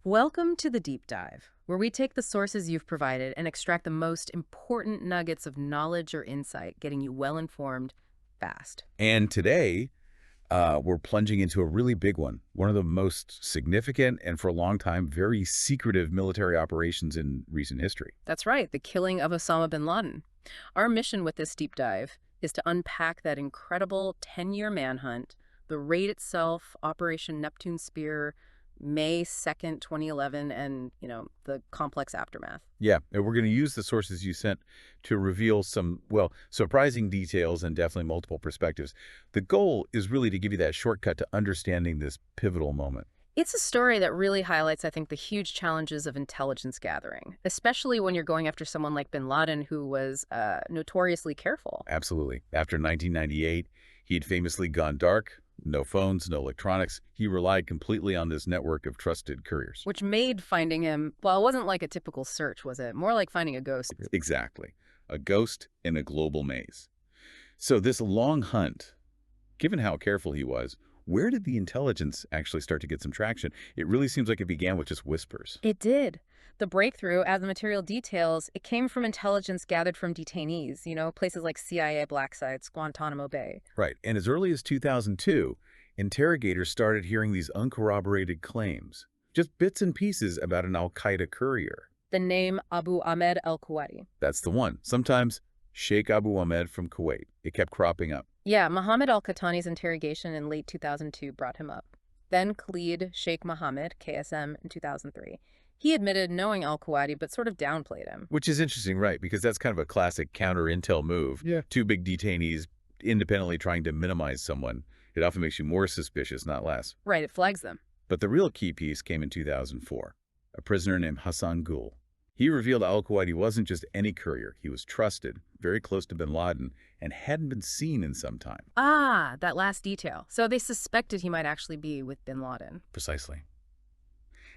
Welcome to the Deep Dive, where we take the sources you've provided and extract the most important nuggets of knowledge or insight, getting you well informed fast. And today, we're plunging into a really big one of the most significant and for a long time, very secretive military operations in recent history. That's right, the killing of Osama bin Laden. Our mission with this deep dive is to unpack that incredible 10-year manhunt, the raid itself, Operation Neptune Spear, May 2nd, 2011, and, the complex aftermath. Yeah, and we're going to use the sources you sent to reveal some, well, surprising details and definitely multiple perspectives. The goal is really to give you that shortcut to understanding this pivotal moment. It's a story that really highlights, I think, the huge challenges of intelligence gathering, especially when you're going after someone like bin Laden, who was notoriously careful. Absolutely. After 1998, he had famously gone dark. No phones, no electronics. He relied completely on this network of trusted couriers. Which made finding him, well, it wasn't like a typical search, was it? More like finding a ghost. Exactly. A ghost in a global maze. So this long hunt, given how careful he was, where did the intelligence actually start to get some traction? It really seems like it began with just whispers. It did. The breakthrough, as the material details, it came from intelligence gathered from detainees, places like CIA black sites, Guantanamo Bay. Right. And as early as 2002, interrogators started hearing these uncorroborated claims, just bits and pieces about an al-Qaeda courier. The name Abu Ahmed al-Kuwaiti. That's the one. Sometimes Sheikh Abu Ahmed from Kuwait. It kept cropping up. Yeah, Mohammed al-Qahtani's interrogation in late 2002 brought him up. Then Khalid Sheikh Mohammed, KSM, in 2003. He admitted knowing al-Kuwaiti, but sort of downplayed him. Which is interesting, right? Because that's kind of a classic counter-intel move. Yeah. Two big detainees independently trying to minimize someone. It often makes you more suspicious, not less. Right, it flags them. But the real key piece came in 2004. A prisoner named Hassan Gul. He revealed al-Kuwaiti wasn't just any courier. He was trusted, very close to bin Laden, and hadn't been seen in some time. Ah, that last detail. So they suspected he might actually be with bin Laden. Precisely.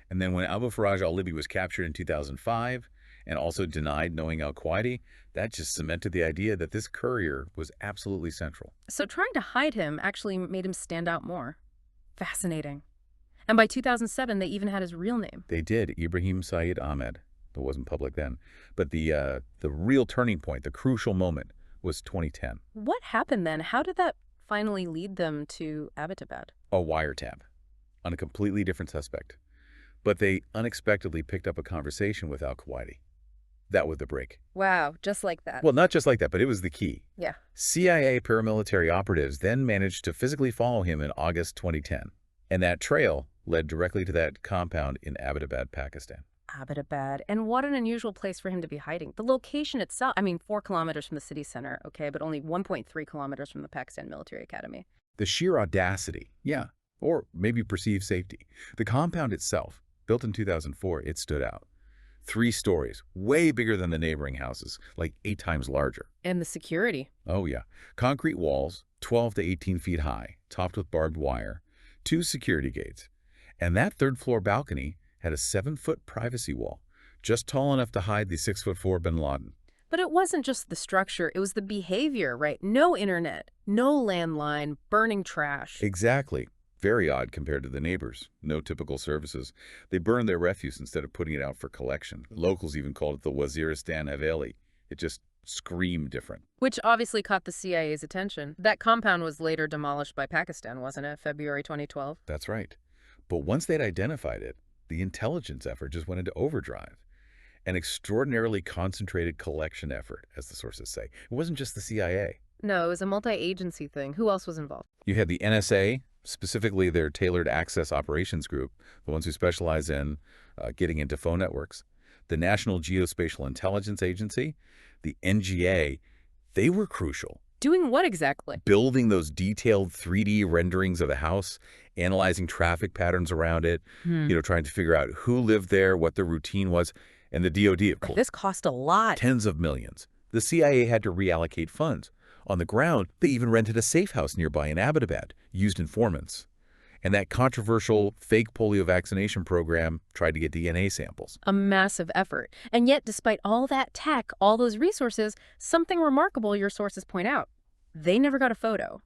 And then when Abu Faraj al-Libi was captured in 2005 and also denied knowing al-Kuwaiti, that just cemented the idea that this courier was absolutely central. So trying to hide him actually made him stand out more. Fascinating. And by 2007, they even had his real name. They did, Ibrahim Saeed Ahmed. It wasn't public then. But the real turning point, the crucial moment, was 2010. What happened then? How did that finally lead them to Abbottabad? A wiretap on a completely different suspect. But they unexpectedly picked up a conversation with al-Kuwaiti. That was the break. Wow, just like that. Well, not just like that, but it was the key. Yeah. CIA paramilitary operatives then managed to physically follow him in August 2010. And that trail led directly to that compound in Abbottabad, Pakistan. Abbottabad. And what an unusual place for him to be hiding. The location itself, 4 kilometers from the city center, okay, but only 1.3 kilometers from the Pakistan Military Academy. The sheer audacity, yeah, or maybe perceived safety. The compound itself, built in 2004, it stood out. 3 stories, way bigger than the neighboring houses, like 8 times larger. And the security. Oh, yeah. Concrete walls, 12 to 18 feet high, topped with barbed wire, 2 security gates. And that 3rd-floor balcony had a 7-foot privacy wall, just tall enough to hide the 6'4" bin Laden. But it wasn't just the structure, it was the behavior, right? No internet, no landline, burning trash. Exactly. Very odd compared to the neighbors. No typical services. They burned their refuse instead of putting it out for collection. Locals even called it the Waziristan Haveli. It just screamed different. Which obviously caught the CIA's attention. That compound was later demolished by Pakistan, wasn't it? February 2012. That's right. But once they'd identified it, the intelligence effort just went into overdrive. An extraordinarily concentrated collection effort, as the sources say. It wasn't just the CIA. No, it was a multi-agency thing. Who else was involved? You had the NSA, specifically their Tailored Access Operations Group, the ones who specialize in getting into phone networks, the National Geospatial Intelligence Agency, the NGA. They were crucial. Doing what exactly? Building those detailed 3D renderings of the house, analyzing traffic patterns around it, trying to figure out who lived there, what the routine was, and the DoD, of course. This cost a lot. Tens of millions. The CIA had to reallocate funds. On the ground, they even rented a safe house nearby in Abbottabad, used informants. And that controversial fake polio vaccination program tried to get DNA samples. A massive effort. And yet, despite all that tech, all those resources, something remarkable your sources point out. They never got a photo.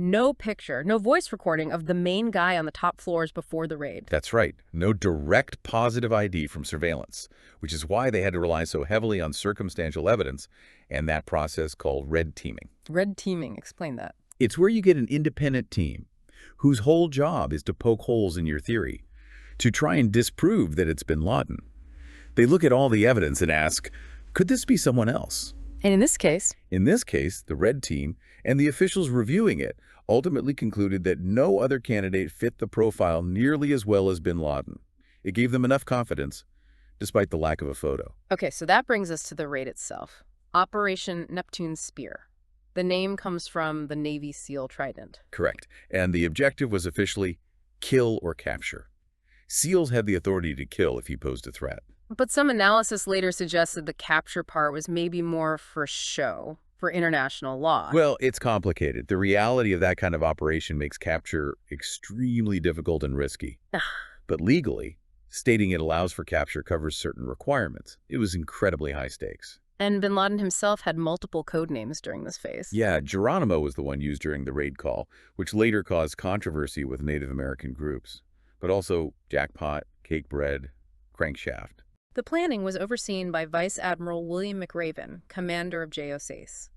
No picture, no voice recording of the main guy on the top floors before the raid. That's right. No direct positive ID from surveillance, which is why they had to rely so heavily on circumstantial evidence and that process called red teaming. Red teaming, explain that. It's where you get an independent team whose whole job is to poke holes in your theory, to try and disprove that it's Bin Laden. They look at all the evidence and ask, could this be someone else? And in this case? In this case, the red team and the officials reviewing it ultimately concluded that no other candidate fit the profile nearly as well as Bin Laden. It gave them enough confidence, despite the lack of a photo. Okay, so that brings us to the raid itself. Operation Neptune Spear. The name comes from the Navy SEAL Trident. Correct. And the objective was officially kill or capture. SEALs had the authority to kill if he posed a threat. But some analysis later suggested the capture part was maybe more for show, for international law. Well, it's complicated. The reality of that kind of operation makes capture extremely difficult and risky. But legally, stating it allows for capture covers certain requirements. It was incredibly high stakes. And Bin Laden himself had multiple code names during this phase. Yeah, Geronimo was the one used during the raid call, which later caused controversy with Native American groups. But also Jackpot, Cake Bread, Crankshaft. The planning was overseen by Vice Admiral William McRaven, commander of JOSACE.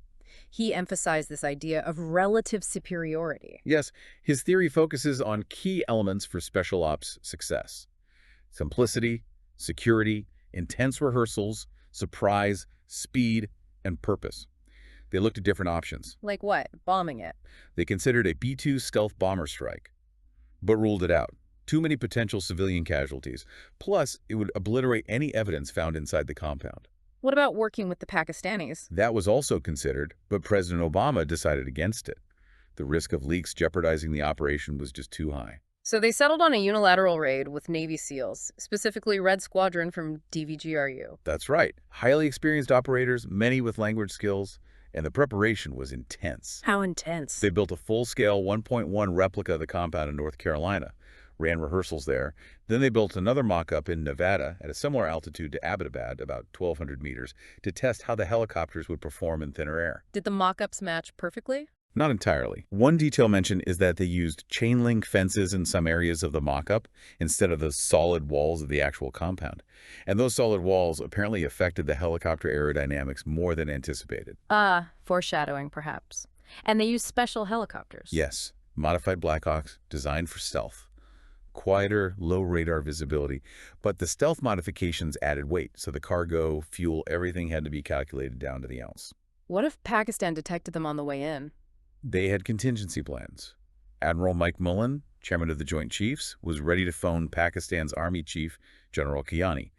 He emphasized this idea of relative superiority. Yes, his theory focuses on key elements for special ops success. Simplicity, security, intense rehearsals, surprise, speed, and purpose. They looked at different options. Like what? Bombing it. They considered a B-2 stealth bomber strike, but ruled it out. Too many potential civilian casualties. Plus, it would obliterate any evidence found inside the compound. What about working with the Pakistanis? That was also considered, but President Obama decided against it. The risk of leaks jeopardizing the operation was just too high. So they settled on a unilateral raid with Navy SEALs, specifically Red Squadron from DVGRU. That's right. Highly experienced operators, many with language skills, and the preparation was intense. How intense? They built a full-scale 1.1 replica of the compound in North Carolina, ran rehearsals there. Then they built another mock-up in Nevada at a similar altitude to Abbottabad, about 1,200 meters, to test how the helicopters would perform in thinner air. Did the mock-ups match perfectly? Not entirely. One detail mentioned is that they used chain link fences in some areas of the mock-up instead of the solid walls of the actual compound. And those solid walls apparently affected the helicopter aerodynamics more than anticipated. Foreshadowing, perhaps. And they used special helicopters. Yes, modified Blackhawks designed for stealth. Quieter, low radar visibility, but the stealth modifications added weight, so the cargo, fuel, everything had to be calculated down to the ounce. What if Pakistan detected them on the way in? They had contingency plans. Admiral Mike Mullen, chairman of the Joint Chiefs, was ready to phone Pakistan's Army Chief, General Kiani,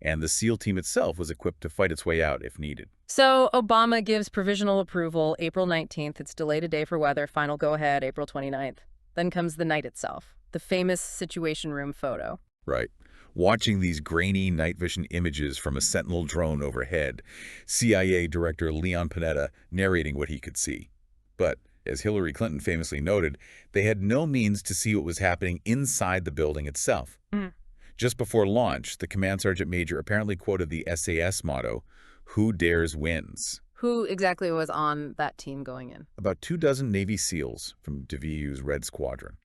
and the SEAL team itself was equipped to fight its way out if needed. So Obama gives provisional approval April 19th. It's delayed a day for weather. Final go-ahead April 29th. Then comes the night itself. The famous Situation Room photo. Right. Watching these grainy night vision images from a Sentinel drone overhead, CIA Director Leon Panetta narrating what he could see. But, as Hillary Clinton famously noted, they had no means to see what was happening inside the building itself. Just before launch, the Command Sergeant Major apparently quoted the SAS motto, "Who dares wins." Who exactly was on that team going in? About 24 Navy SEALs from DVU's Red Squadron.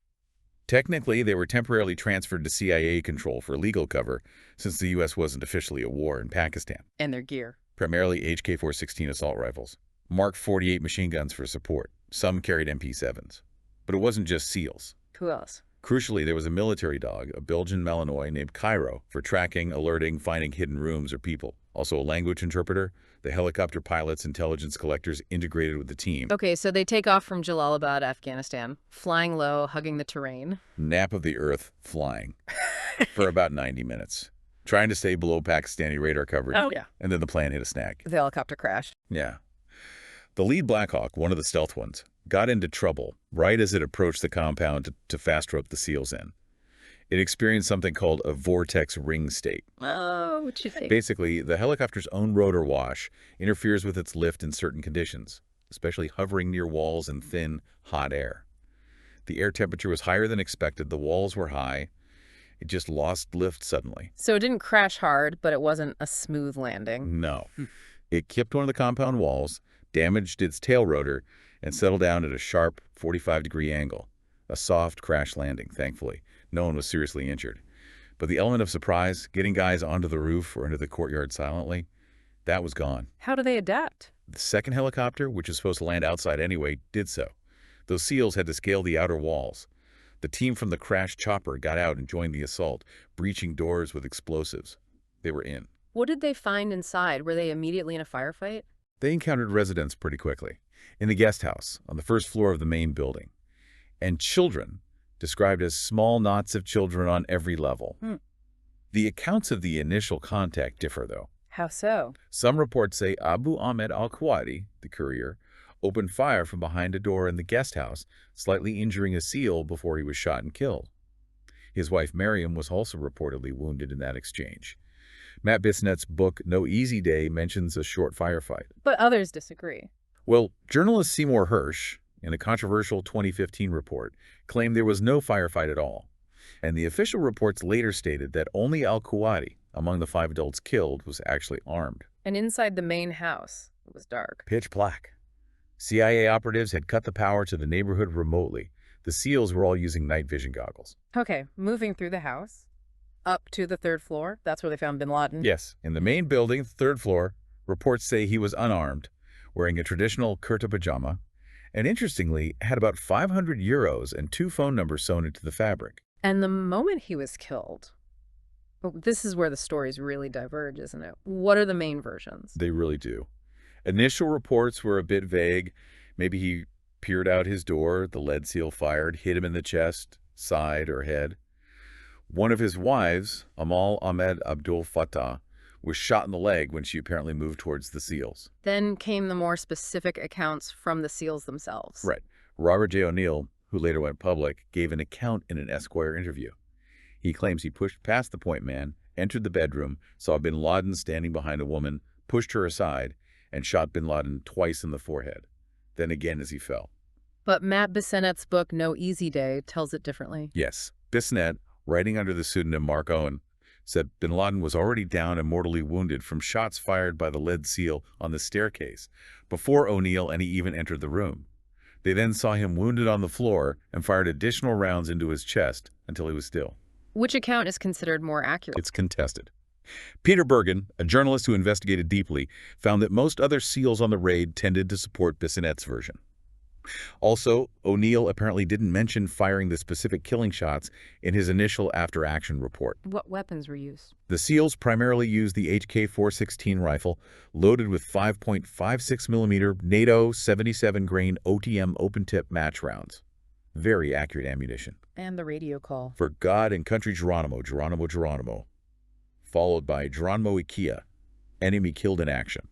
Technically, they were temporarily transferred to CIA control for legal cover, since the U.S. wasn't officially at war in Pakistan. And their gear. Primarily HK-416 assault rifles, Mark 48 machine guns for support. Some carried MP7s. But it wasn't just SEALs. Who else? Crucially, there was a military dog, a Belgian Malinois named Cairo, for tracking, alerting, finding hidden rooms or people. Also a language interpreter, the helicopter pilots, intelligence collectors integrated with the team. Okay, so they take off from Jalalabad, Afghanistan, flying low, hugging the terrain. Nap of the earth, flying, for about 90 minutes. Trying to stay below Pakistani radar coverage. Oh, yeah. And then the plane hit a snag. The helicopter crashed. Yeah. The lead Black Hawk, one of the stealth ones, got into trouble right as it approached the compound to fast rope the SEALs in. It experienced something called a vortex ring state. Oh, what you think? Basically, the helicopter's own rotor wash interferes with its lift in certain conditions, especially hovering near walls and thin, hot air. The air temperature was higher than expected, the walls were high. It just lost lift suddenly. So it didn't crash hard, but it wasn't a smooth landing. No. It kipped one of the compound walls, damaged its tail rotor, and settled down at a sharp 45-degree angle. A soft crash landing, thankfully. No one was seriously injured. But the element of surprise, getting guys onto the roof or into the courtyard silently, that was gone. How do they adapt? The second helicopter, which was supposed to land outside anyway, did so. Those SEALs had to scale the outer walls. The team from the crashed chopper got out and joined the assault, breaching doors with explosives. They were in. What did they find inside? Were they immediately in a firefight? They encountered residents pretty quickly, in the guest house on the first floor of the main building. And children, described as small knots of children on every level. The accounts of the initial contact differ, though. How so? Some reports say Abu Ahmed al-Kuwati, the courier, opened fire from behind a door in the guest house, slightly injuring a SEAL before he was shot and killed. His wife Miriam was also reportedly wounded in that exchange. Matt Bissonnette's book No Easy Day mentions a short firefight. But others disagree. Well, journalist Seymour Hersh, in a controversial 2015 report, claimed there was no firefight at all. And the official reports later stated that only al-Kuwati, among the 5 adults killed, was actually armed. And inside the main house, it was dark. Pitch black. CIA operatives had cut the power to the neighborhood remotely. The SEALs were all using night vision goggles. Okay, moving through the house, up to the 3rd floor. That's where they found Bin Laden. Yes, in the main building, 3rd floor, reports say he was unarmed, wearing a traditional kurta pajama, and interestingly, had about 500 euros and 2 phone numbers sewn into the fabric. And the moment he was killed, this is where the stories really diverge, isn't it? What are the main versions? They really do. Initial reports were a bit vague. Maybe he peered out his door, the lead seal fired, hit him in the chest, side, or head. One of his wives, Amal Ahmed Abdul Fattah, was shot in the leg when she apparently moved towards the SEALs. Then came the more specific accounts from the SEALs themselves. Right. Robert J. O'Neill, who later went public, gave an account in an Esquire interview. He claims he pushed past the point man, entered the bedroom, saw Bin Laden standing behind a woman, pushed her aside, and shot Bin Laden twice in the forehead, then again as he fell. But Matt Bissonnette's book, No Easy Day, tells it differently. Yes. Bissonnette, writing under the pseudonym Mark Owen, said Bin Laden was already down and mortally wounded from shots fired by the lead seal on the staircase before O'Neill and he even entered the room. They then saw him wounded on the floor and fired additional rounds into his chest until he was still. Which account is considered more accurate? It's contested. Peter Bergen, a journalist who investigated deeply, found that most other SEALs on the raid tended to support Bissonnette's version. Also, O'Neill apparently didn't mention firing the specific killing shots in his initial after-action report. What weapons were used? The SEALs primarily used the HK-416 rifle, loaded with 5.56mm NATO 77-grain OTM open-tip match rounds. Very accurate ammunition. And the radio call. For God and Country Geronimo, Geronimo, Geronimo. Followed by Geronimo Ikea, enemy killed in action.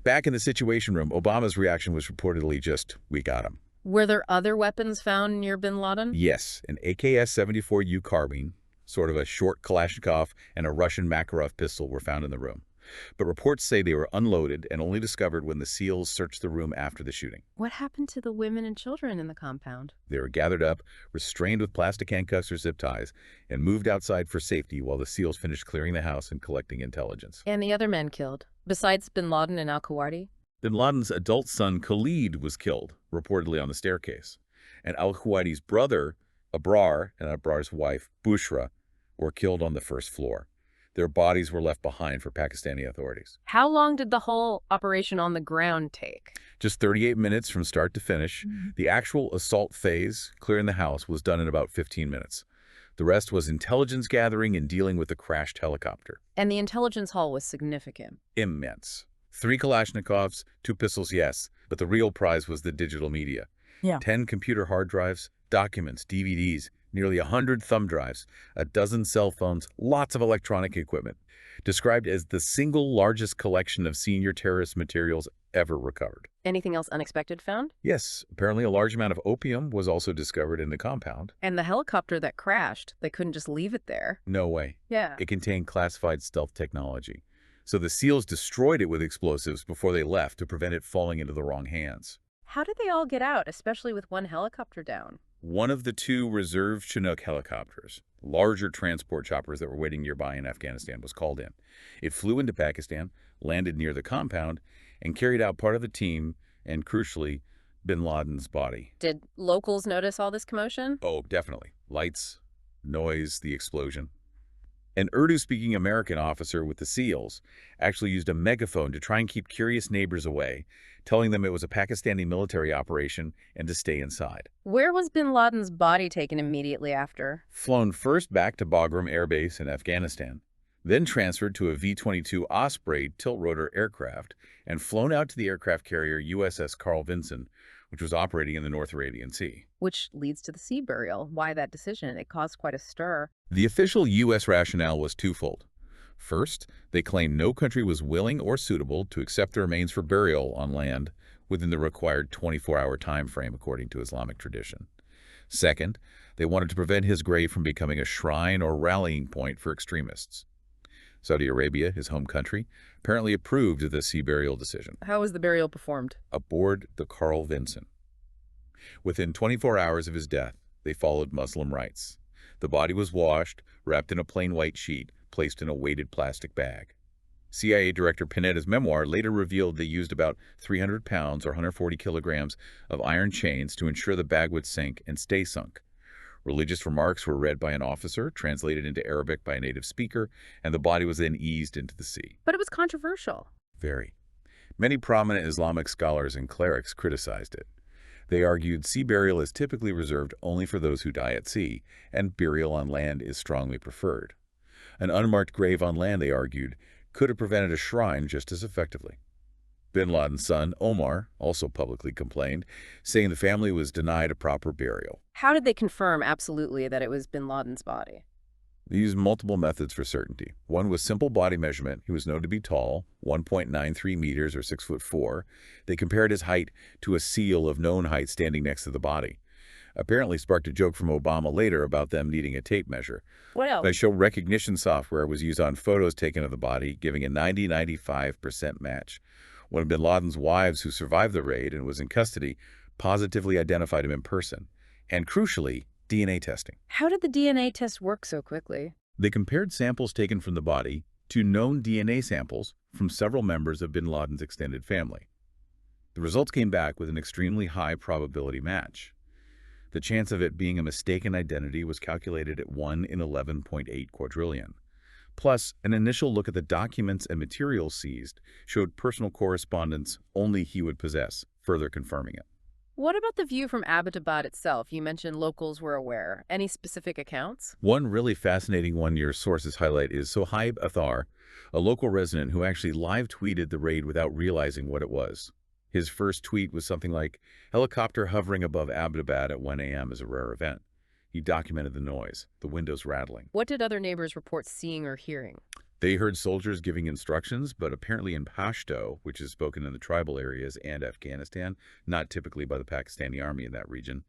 Back in the Situation Room, Obama's reaction was reportedly just, we got him. Were there other weapons found near Bin Laden? Yes, an AKS-74U carbine, sort of a short Kalashnikov, and a Russian Makarov pistol were found in the room. But reports say they were unloaded and only discovered when the SEALs searched the room after the shooting. What happened to the women and children in the compound? They were gathered up, restrained with plastic handcuffs or zip ties, and moved outside for safety while the SEALs finished clearing the house and collecting intelligence. And the other men killed, besides Bin Laden and al-Kuwati? Bin Laden's adult son, Khalid, was killed, reportedly on the staircase. And al-Kuwati's brother, Abrar, and Abrar's wife, Bushra, were killed on the first floor. Their bodies were left behind for Pakistani authorities. How long did the whole operation on the ground take? Just 38 minutes from start to finish. The actual assault phase, clearing the house, was done in about 15 minutes. The rest was intelligence gathering and dealing with the crashed helicopter. And the intelligence haul was significant. Immense. 3 Kalashnikovs, 2 pistols, yes, but the real prize was the digital media. 10 computer hard drives, documents, DVDs, nearly 100 thumb drives, a dozen cell phones, lots of electronic equipment, described as the single largest collection of senior terrorist materials ever recovered. Anything else unexpected found? Yes, apparently a large amount of opium was also discovered in the compound. And the helicopter that crashed, they couldn't just leave it there. No way. Yeah. It contained classified stealth technology. So the SEALs destroyed it with explosives before they left to prevent it falling into the wrong hands. How did they all get out, especially with one helicopter down? One of the 2 reserve Chinook helicopters, larger transport choppers that were waiting nearby in Afghanistan, was called in. It flew into Pakistan, landed near the compound, and carried out part of the team and, crucially, bin Laden's body. Did locals notice all this commotion? Oh, definitely. Lights, noise, the explosion. An Urdu-speaking American officer with the SEALs actually used a megaphone to try and keep curious neighbors away, telling them it was a Pakistani military operation and to stay inside. Where was bin Laden's body taken immediately after? Flown first back to Bagram Air Base in Afghanistan, then transferred to a V-22 Osprey tilt-rotor aircraft and flown out to the aircraft carrier USS Carl Vinson, which was operating in the North Arabian Sea. Which leads to the sea burial. Why that decision? It caused quite a stir. The official U.S. rationale was twofold. First, they claimed no country was willing or suitable to accept the remains for burial on land within the required 24-hour time frame according to Islamic tradition. Second, they wanted to prevent his grave from becoming a shrine or rallying point for extremists. Saudi Arabia, his home country, apparently approved of the sea burial decision. How was the burial performed? Aboard the Carl Vinson. Within 24 hours of his death, they followed Muslim rites. The body was washed, wrapped in a plain white sheet, placed in a weighted plastic bag. CIA Director Panetta's memoir later revealed they used about 300 pounds or 140 kilograms of iron chains to ensure the bag would sink and stay sunk. Religious remarks were read by an officer, translated into Arabic by a native speaker, and the body was then eased into the sea. But it was controversial. Very. Many prominent Islamic scholars and clerics criticized it. They argued sea burial is typically reserved only for those who die at sea, and burial on land is strongly preferred. An unmarked grave on land, they argued, could have prevented a shrine just as effectively. Bin Laden's son, Omar, also publicly complained, saying the family was denied a proper burial. How did they confirm absolutely that it was bin Laden's body? They used multiple methods for certainty. One was simple body measurement. He was known to be tall, 1.93 meters or 6'4". They compared his height to a SEAL of known height standing next to the body. Apparently sparked a joke from Obama later about them needing a tape measure. What else? Facial recognition software was used on photos taken of the body, giving a 90-95% match. One of bin Laden's wives who survived the raid and was in custody positively identified him in person. And crucially, DNA testing. How did the DNA test work so quickly? They compared samples taken from the body to known DNA samples from several members of bin Laden's extended family. The results came back with an extremely high probability match. The chance of it being a mistaken identity was calculated at 1 in 11.8 quadrillion. Plus, an initial look at the documents and materials seized showed personal correspondence only he would possess, further confirming it. What about the view from Abbottabad itself? You mentioned locals were aware. Any specific accounts? One really fascinating one your sources highlight is Sohaib Athar, a local resident who actually live tweeted the raid without realizing what it was. His first tweet was something like, "Helicopter hovering above Abbottabad at 1 a.m. is a rare event." He documented the noise, the windows rattling. What did other neighbors report seeing or hearing? They heard soldiers giving instructions, but apparently in Pashto, which is spoken in the tribal areas and Afghanistan, not typically by the Pakistani army in that region.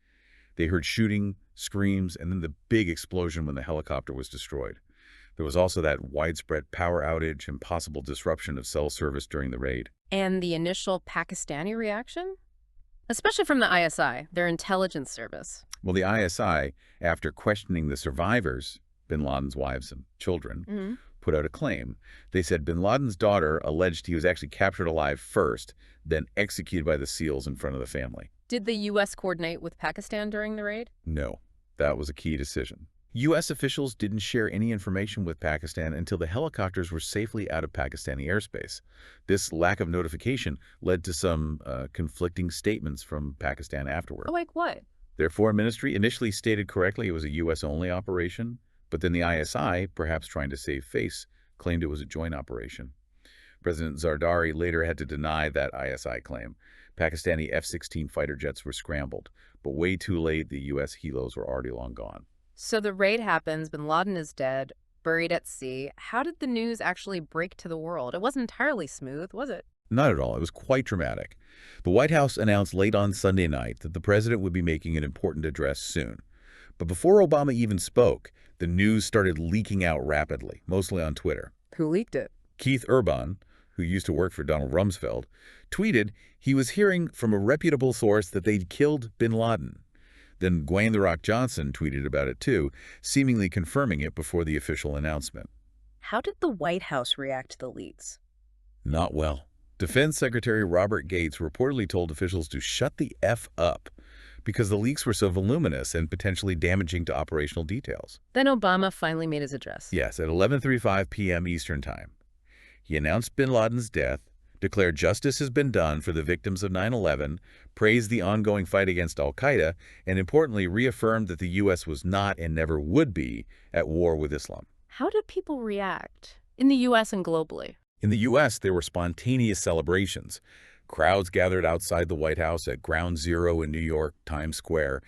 They heard shooting, screams, and then the big explosion when the helicopter was destroyed. There was also that widespread power outage and possible disruption of cell service during the raid. And the initial Pakistani reaction? Especially from the ISI, their intelligence service. Well, the ISI, after questioning the survivors, bin Laden's wives and children, put out a claim. They said bin Laden's daughter alleged he was actually captured alive first, then executed by the SEALs in front of the family. Did the U.S. coordinate with Pakistan during the raid? No, that was a key decision. U.S. officials didn't share any information with Pakistan until the helicopters were safely out of Pakistani airspace. This lack of notification led to some conflicting statements from Pakistan afterward. Like what? Their foreign ministry initially stated correctly it was a U.S.-only operation, but then the ISI, perhaps trying to save face, claimed it was a joint operation. President Zardari later had to deny that ISI claim. Pakistani F-16 fighter jets were scrambled, but way too late the U.S. helos were already long gone. So the raid happens, bin Laden is dead, buried at sea. How did the news actually break to the world? It wasn't entirely smooth, was it? Not at all. It was quite dramatic. The White House announced late on Sunday night that the president would be making an important address soon. But before Obama even spoke, the news started leaking out rapidly, mostly on Twitter. Who leaked it? Keith Urban, who used to work for Donald Rumsfeld, tweeted he was hearing from a reputable source that they'd killed bin Laden. Then Dwayne "The Rock" Johnson tweeted about it too, seemingly confirming it before the official announcement. How did the White House react to the leaks? Not well. Defense Secretary Robert Gates reportedly told officials to shut the F up because the leaks were so voluminous and potentially damaging to operational details. Then Obama finally made his address. Yes, at 11:35 p.m. Eastern Time. He announced bin Laden's death, declared justice has been done for the victims of 9/11, praised the ongoing fight against al-Qaeda, and importantly reaffirmed that the U.S. was not and never would be at war with Islam. How did people react in the U.S. and globally? In the U.S., there were spontaneous celebrations. Crowds gathered outside the White House at Ground Zero in New York, Times Square.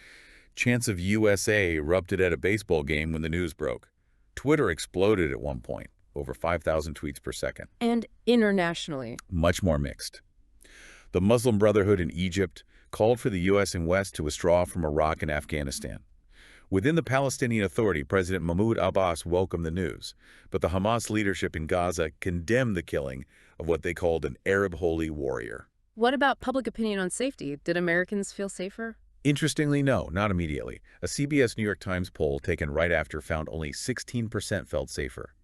Chants of USA erupted at a baseball game when the news broke. Twitter exploded at one point, over 5,000 tweets per second. And internationally? Much more mixed. The Muslim Brotherhood in Egypt called for the U.S. and West to withdraw from Iraq and Afghanistan. Within the Palestinian Authority, President Mahmoud Abbas welcomed the news, but the Hamas leadership in Gaza condemned the killing of what they called an Arab holy warrior. What about public opinion on safety? Did Americans feel safer? Interestingly, no, not immediately. A CBS New York Times poll taken right after found only 16% felt safer.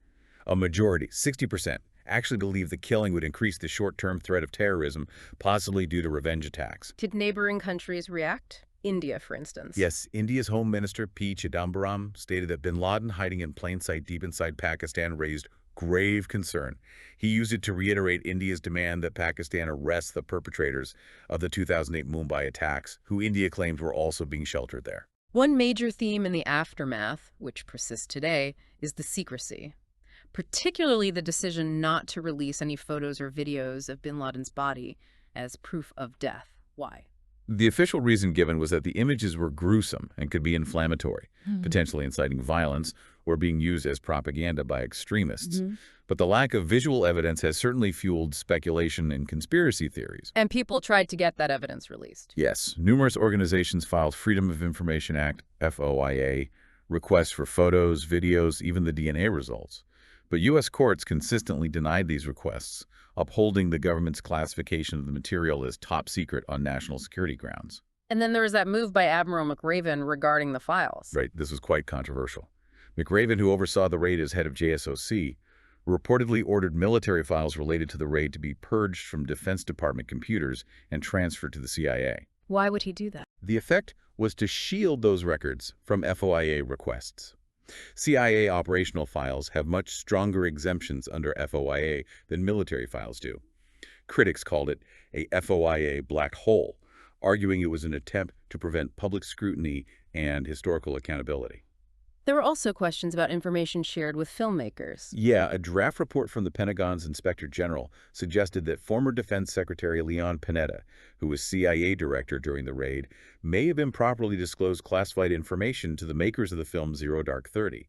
A majority, 60%, actually believed the killing would increase the short-term threat of terrorism, possibly due to revenge attacks. Did neighboring countries react? India, for instance. Yes, India's Home Minister P. Chidambaram stated that bin Laden hiding in plain sight deep inside Pakistan raised grave concern. He used it to reiterate India's demand that Pakistan arrest the perpetrators of the 2008 Mumbai attacks, who India claimed were also being sheltered there. One major theme in the aftermath, which persists today, is the secrecy, particularly the decision not to release any photos or videos of bin Laden's body as proof of death. Why? The official reason given was that the images were gruesome and could be inflammatory, potentially inciting violence or being used as propaganda by extremists. But the lack of visual evidence has certainly fueled speculation and conspiracy theories. And people tried to get that evidence released. Yes, numerous organizations filed Freedom of Information Act, FOIA, requests for photos, videos, even the DNA results. But U.S. courts consistently denied these requests, upholding the government's classification of the material as top secret on national security grounds. And then there was that move by Admiral McRaven regarding the files. Right, this was quite controversial. McRaven, who oversaw the raid as head of JSOC, reportedly ordered military files related to the raid to be purged from Defense Department computers and transferred to the CIA. Why would he do that? The effect was to shield those records from FOIA requests. CIA operational files have much stronger exemptions under FOIA than military files do. Critics called it a FOIA black hole, arguing it was an attempt to prevent public scrutiny and historical accountability. There were also questions about information shared with filmmakers. Yeah, a draft report from the Pentagon's Inspector General suggested that former Defense Secretary Leon Panetta, who was CIA director during the raid, may have improperly disclosed classified information to the makers of the film Zero Dark 30.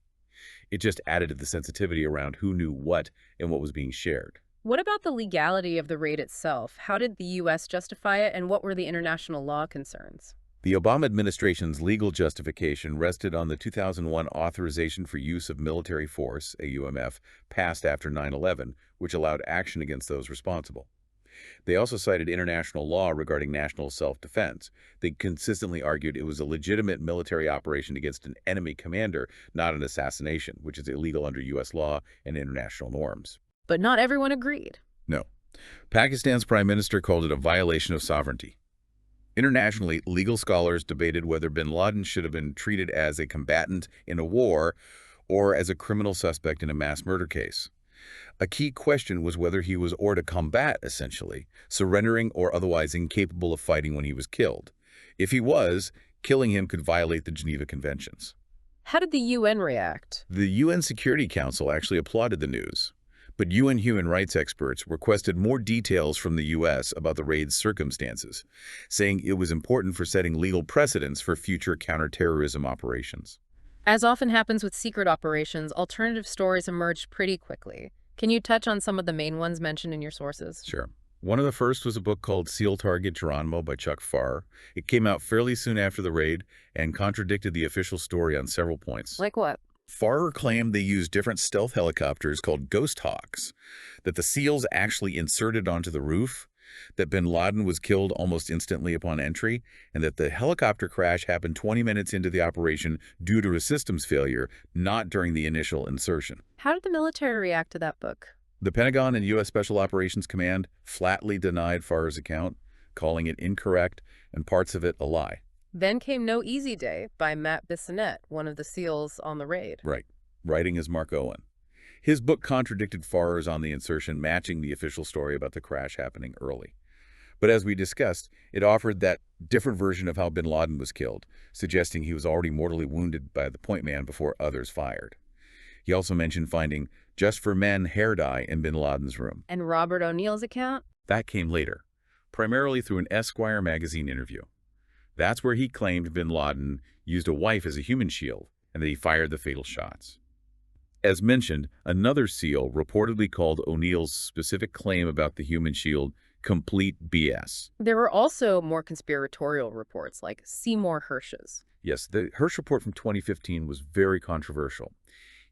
It just added to the sensitivity around who knew what and what was being shared. What about the legality of the raid itself? How did the U.S. justify it, and what were the international law concerns? The Obama administration's legal justification rested on the 2001 Authorization for Use of Military Force, AUMF, passed after 9/11, which allowed action against those responsible. They also cited international law regarding national self-defense. They consistently argued it was a legitimate military operation against an enemy commander, not an assassination, which is illegal under U.S. law and international norms. But not everyone agreed. No. Pakistan's prime minister called it a violation of sovereignty. Internationally, legal scholars debated whether bin Laden should have been treated as a combatant in a war or as a criminal suspect in a mass murder case. A key question was whether he was hors de combat, essentially, surrendering or otherwise incapable of fighting when he was killed. If he was, killing him could violate the Geneva Conventions. How did the UN react? The UN Security Council actually applauded the news. But UN human rights experts requested more details from the U.S. about the raid's circumstances, saying it was important for setting legal precedents for future counterterrorism operations. As often happens with secret operations, alternative stories emerged pretty quickly. Can you touch on some of the main ones mentioned in your sources? Sure. One of the first was a book called SEAL Target Geronimo by Chuck Farr. It came out fairly soon after the raid and contradicted the official story on several points. Like what? Farr claimed they used different stealth helicopters called Ghost Hawks, that the SEALs actually inserted onto the roof, that bin Laden was killed almost instantly upon entry, and that the helicopter crash happened 20 minutes into the operation due to a systems failure, not during the initial insertion. How did the military react to that book? The Pentagon and U.S. Special Operations Command flatly denied Farr's account, calling it incorrect and parts of it a lie. Then came No Easy Day by Matt Bissonnette, one of the SEALs on the raid. Right. Writing is Mark Owen. His book contradicted Farr's on the insertion, matching the official story about the crash happening early. But as we discussed, it offered that different version of how bin Laden was killed, suggesting he was already mortally wounded by the point man before others fired. He also mentioned finding Just for Men hair dye in bin Laden's room. And Robert O'Neill's account? That came later, primarily through an Esquire magazine interview. That's where he claimed bin Laden used a wife as a human shield and that he fired the fatal shots. As mentioned, another SEAL reportedly called O'Neill's specific claim about the human shield complete BS. There were also more conspiratorial reports, like Seymour Hersh's. Yes, the Hersh report from 2015 was very controversial.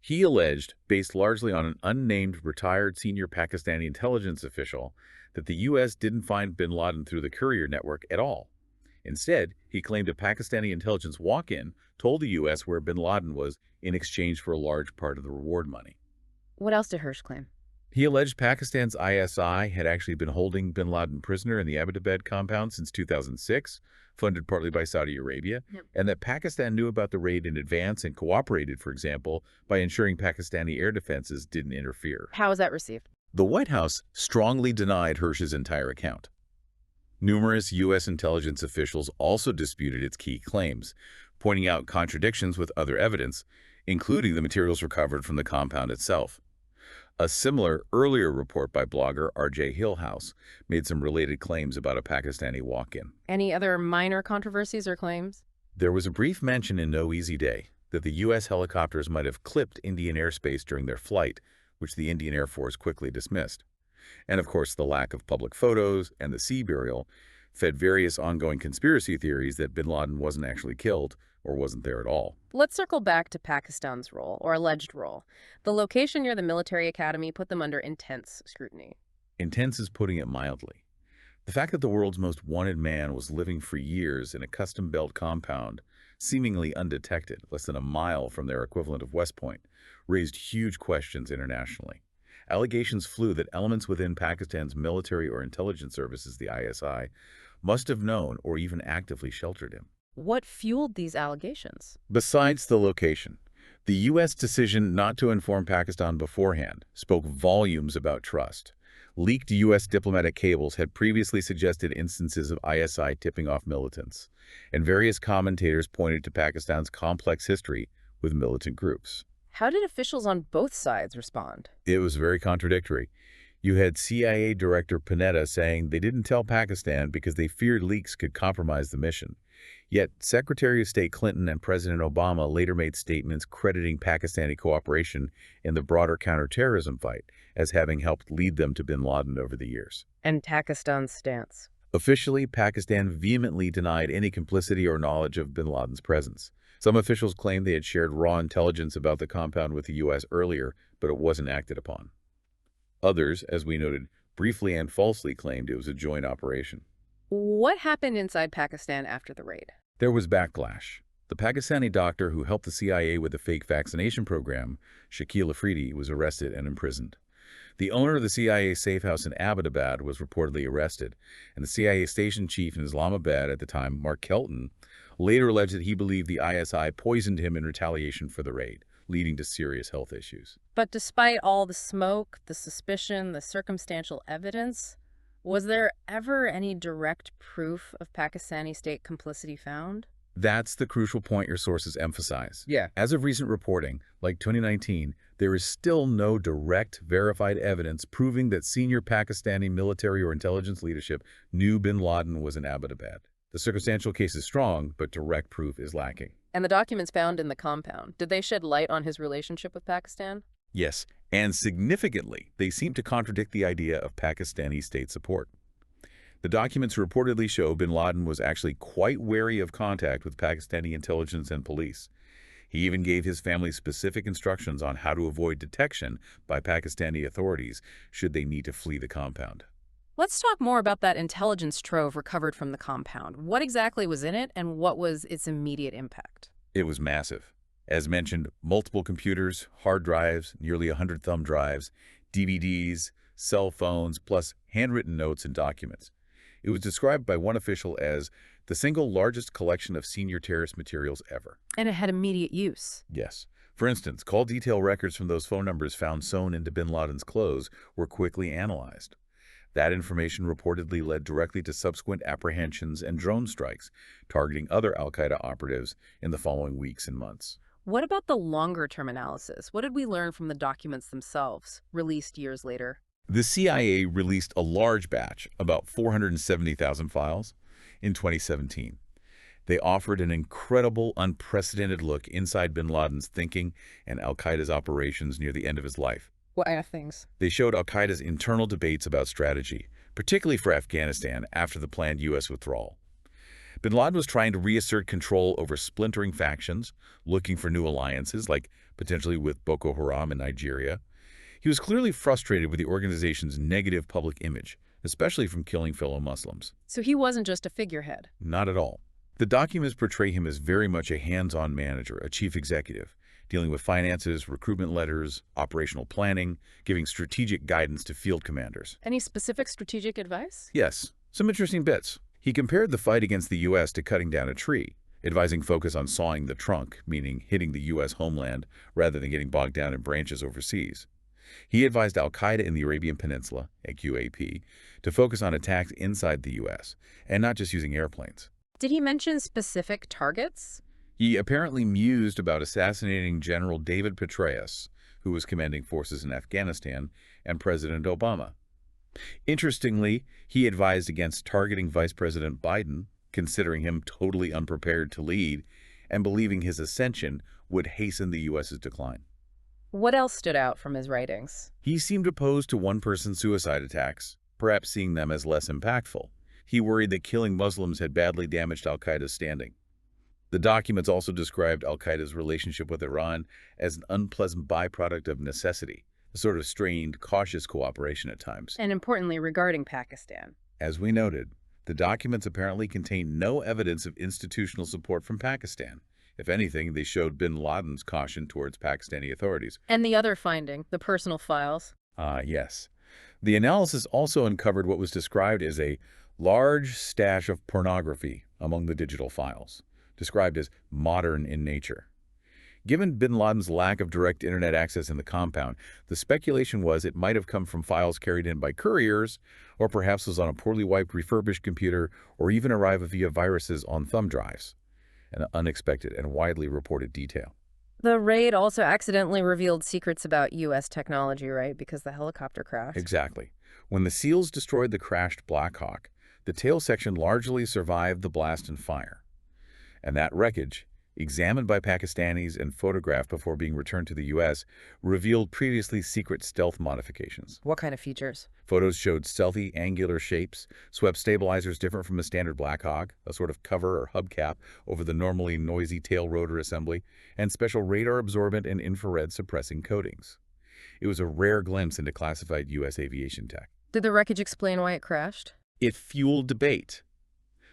He alleged, based largely on an unnamed retired senior Pakistani intelligence official, that the U.S. didn't find bin Laden through the courier network at all. Instead, he claimed a Pakistani intelligence walk-in told the U.S. where bin Laden was in exchange for a large part of the reward money. What else did Hersh claim? He alleged Pakistan's ISI had actually been holding bin Laden prisoner in the Abbottabad compound since 2006, funded partly by Saudi Arabia, and that Pakistan knew about the raid in advance and cooperated, for example, by ensuring Pakistani air defenses didn't interfere. How was that received? The White House strongly denied Hersh's entire account. Numerous U.S. intelligence officials also disputed its key claims, pointing out contradictions with other evidence, including the materials recovered from the compound itself. A similar, earlier report by blogger R.J. Hillhouse made some related claims about a Pakistani walk-in. Any other minor controversies or claims? There was a brief mention in No Easy Day that the U.S. helicopters might have clipped Indian airspace during their flight, which the Indian Air Force quickly dismissed. And of course, the lack of public photos and the sea burial fed various ongoing conspiracy theories that bin Laden wasn't actually killed or wasn't there at all. Let's circle back to Pakistan's role, or alleged role. The location near the military academy put them under intense scrutiny. Intense is putting it mildly. The fact that the world's most wanted man was living for years in a custom-built compound, seemingly undetected, less than a mile from their equivalent of West Point, raised huge questions internationally. Allegations flew that elements within Pakistan's military or intelligence services, the ISI, must have known or even actively sheltered him. What fueled these allegations? Besides the location, the U.S. decision not to inform Pakistan beforehand spoke volumes about trust. Leaked U.S. diplomatic cables had previously suggested instances of ISI tipping off militants, and various commentators pointed to Pakistan's complex history with militant groups. How did officials on both sides respond? It was very contradictory. You had CIA Director Panetta saying they didn't tell Pakistan because they feared leaks could compromise the mission. Yet Secretary of State Clinton and President Obama later made statements crediting Pakistani cooperation in the broader counterterrorism fight as having helped lead them to bin Laden over the years. And Pakistan's stance? Officially, Pakistan vehemently denied any complicity or knowledge of bin Laden's presence. Some officials claimed they had shared raw intelligence about the compound with the U.S. earlier, but it wasn't acted upon. Others, as we noted, briefly and falsely claimed it was a joint operation. What happened inside Pakistan after the raid? There was backlash. The Pakistani doctor who helped the CIA with the fake vaccination program, Shakil Afridi, was arrested and imprisoned. The owner of the CIA safe house in Abbottabad was reportedly arrested, and the CIA station chief in Islamabad at the time, Mark Kelton, later alleged that he believed the ISI poisoned him in retaliation for the raid, leading to serious health issues. But despite all the smoke, the suspicion, the circumstantial evidence, was there ever any direct proof of Pakistani state complicity found? That's the crucial point your sources emphasize. Yeah. As of recent reporting, like 2019, there is still no direct, verified evidence proving that senior Pakistani military or intelligence leadership knew bin Laden was in Abbottabad. The circumstantial case is strong, but direct proof is lacking. And the documents found in the compound, did they shed light on his relationship with Pakistan? Yes, and significantly, they seem to contradict the idea of Pakistani state support. The documents reportedly show bin Laden was actually quite wary of contact with Pakistani intelligence and police. He even gave his family specific instructions on how to avoid detection by Pakistani authorities should they need to flee the compound. Let's talk more about that intelligence trove recovered from the compound. What exactly was in it, and what was its immediate impact? It was massive. As mentioned, multiple computers, hard drives, nearly 100 thumb drives, DVDs, cell phones, plus handwritten notes and documents. It was described by one official as the single largest collection of senior terrorist materials ever. And it had immediate use. Yes. For instance, call detail records from those phone numbers found sewn into bin Laden's clothes were quickly analyzed. That information reportedly led directly to subsequent apprehensions and drone strikes, targeting other al-Qaeda operatives in the following weeks and months. What about the longer-term analysis? What did we learn from the documents themselves, released years later? The CIA released a large batch, about 470,000 files, in 2017. They offered an incredible, unprecedented look inside bin Laden's thinking and al-Qaeda's operations near the end of his life. What kind of things? They showed al-Qaeda's internal debates about strategy, particularly for Afghanistan after the planned U.S. withdrawal. Bin Laden was trying to reassert control over splintering factions, looking for new alliances, like potentially with Boko Haram in Nigeria. He was clearly frustrated with the organization's negative public image, especially from killing fellow Muslims. So he wasn't just a figurehead. Not at all. The documents portray him as very much a hands-on manager, a chief executive, dealing with finances, recruitment letters, operational planning, giving strategic guidance to field commanders. Any specific strategic advice? Yes, some interesting bits. He compared the fight against the U.S. to cutting down a tree, advising focus on sawing the trunk, meaning hitting the U.S. homeland rather than getting bogged down in branches overseas. He advised al-Qaeda in the Arabian Peninsula, QAP, to focus on attacks inside the U.S., and not just using airplanes. Did he mention specific targets? He apparently mused about assassinating General David Petraeus, who was commanding forces in Afghanistan, and President Obama. Interestingly, he advised against targeting Vice President Biden, considering him totally unprepared to lead, and believing his ascension would hasten the U.S.'s decline. What else stood out from his writings? He seemed opposed to one-person suicide attacks, perhaps seeing them as less impactful. He worried that killing Muslims had badly damaged al-Qaeda's standing. The documents also described al-Qaeda's relationship with Iran as an unpleasant byproduct of necessity, a sort of strained, cautious cooperation at times. And importantly, regarding Pakistan. As we noted, the documents apparently contain no evidence of institutional support from Pakistan. If anything, they showed bin Laden's caution towards Pakistani authorities. And the other finding, the personal files. Yes. The analysis also uncovered what was described as a large stash of pornography among the digital files, described as modern in nature. Given bin Laden's lack of direct internet access in the compound, the speculation was it might have come from files carried in by couriers, or perhaps was on a poorly wiped refurbished computer, or even arrived via viruses on thumb drives. An unexpected and widely reported detail. The raid also accidentally revealed secrets about U.S. technology, right? Because the helicopter crashed. Exactly. When the SEALs destroyed the crashed Black Hawk, the tail section largely survived the blast and fire. And that wreckage, examined by Pakistanis and photographed before being returned to the U.S., revealed previously secret stealth modifications. What kind of features? Photos showed stealthy, angular shapes, swept stabilizers different from a standard Black Hawk, a sort of cover or hubcap over the normally noisy tail rotor assembly, and special radar-absorbent and infrared suppressing coatings. It was a rare glimpse into classified U.S. aviation tech. Did the wreckage explain why it crashed? It fueled debate.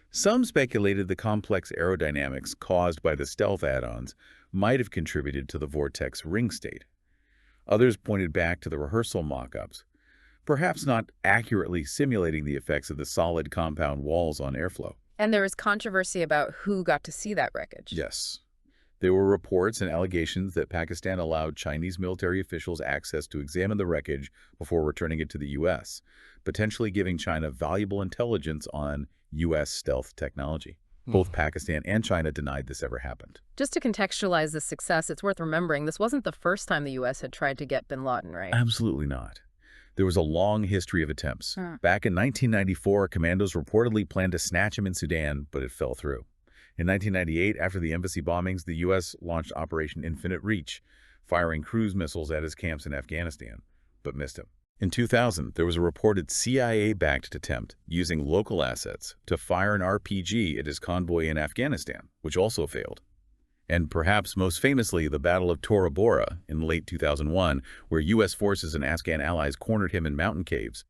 Some speculated the complex aerodynamics caused by the stealth add-ons might have contributed to the vortex ring state. Others pointed back to the rehearsal mock-ups, perhaps not accurately simulating the effects of the solid compound walls on airflow. And there was controversy about who got to see that wreckage. Yes. There were reports and allegations that Pakistan allowed Chinese military officials access to examine the wreckage before returning it to the U.S., potentially giving China valuable intelligence on U.S. stealth technology. Both Pakistan and China denied this ever happened. Just to contextualize this success, it's worth remembering this wasn't the first time the U.S. had tried to get bin Laden, right? Absolutely not. There was a long history of attempts. Back in 1994, commandos reportedly planned to snatch him in Sudan, but it fell through. In 1998, after the embassy bombings, the U.S. launched Operation Infinite Reach, firing cruise missiles at his camps in Afghanistan, but missed him. In 2000, there was a reported CIA-backed attempt using local assets to fire an RPG at his convoy in Afghanistan, which also failed. And perhaps most famously, the Battle of Tora Bora in late 2001, where U.S. forces and Afghan allies cornered him in mountain caves,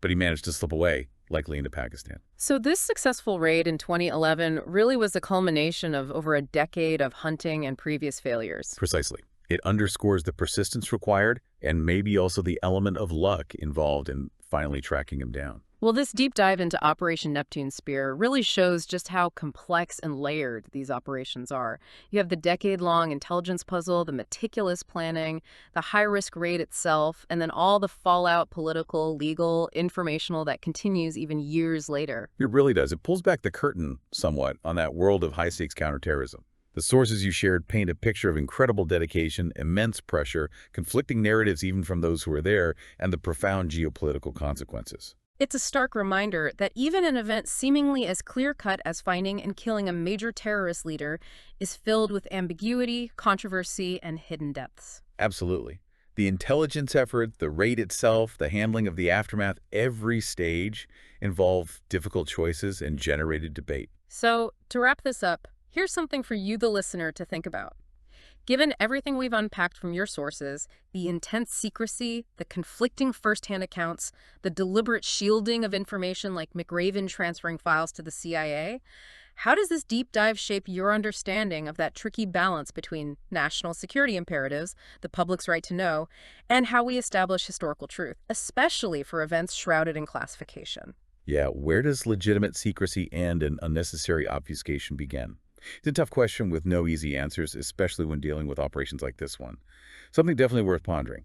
but he managed to slip away, likely into Pakistan. So this successful raid in 2011 really was the culmination of over a decade of hunting and previous failures. Precisely. It underscores the persistence required and maybe also the element of luck involved in finally tracking him down. Well, this deep dive into Operation Neptune Spear really shows just how complex and layered these operations are. You have the decade-long intelligence puzzle, the meticulous planning, the high-risk raid itself, and then all the fallout, political, legal, informational that continues even years later. It really does. It pulls back the curtain somewhat on that world of high-stakes counterterrorism. The sources you shared paint a picture of incredible dedication, immense pressure, conflicting narratives even from those who were there, and the profound geopolitical consequences. It's a stark reminder that even an event seemingly as clear-cut as finding and killing a major terrorist leader is filled with ambiguity, controversy, and hidden depths. Absolutely. The intelligence effort, the raid itself, the handling of the aftermath, every stage involved difficult choices and generated debate. So, to wrap this up, here's something for you, the listener, to think about. Given everything we've unpacked from your sources, the intense secrecy, the conflicting firsthand accounts, the deliberate shielding of information like McRaven transferring files to the CIA, how does this deep dive shape your understanding of that tricky balance between national security imperatives, the public's right to know, and how we establish historical truth, especially for events shrouded in classification? Yeah, where does legitimate secrecy end and unnecessary obfuscation begin? It's a tough question with no easy answers, especially when dealing with operations like this one. Something definitely worth pondering.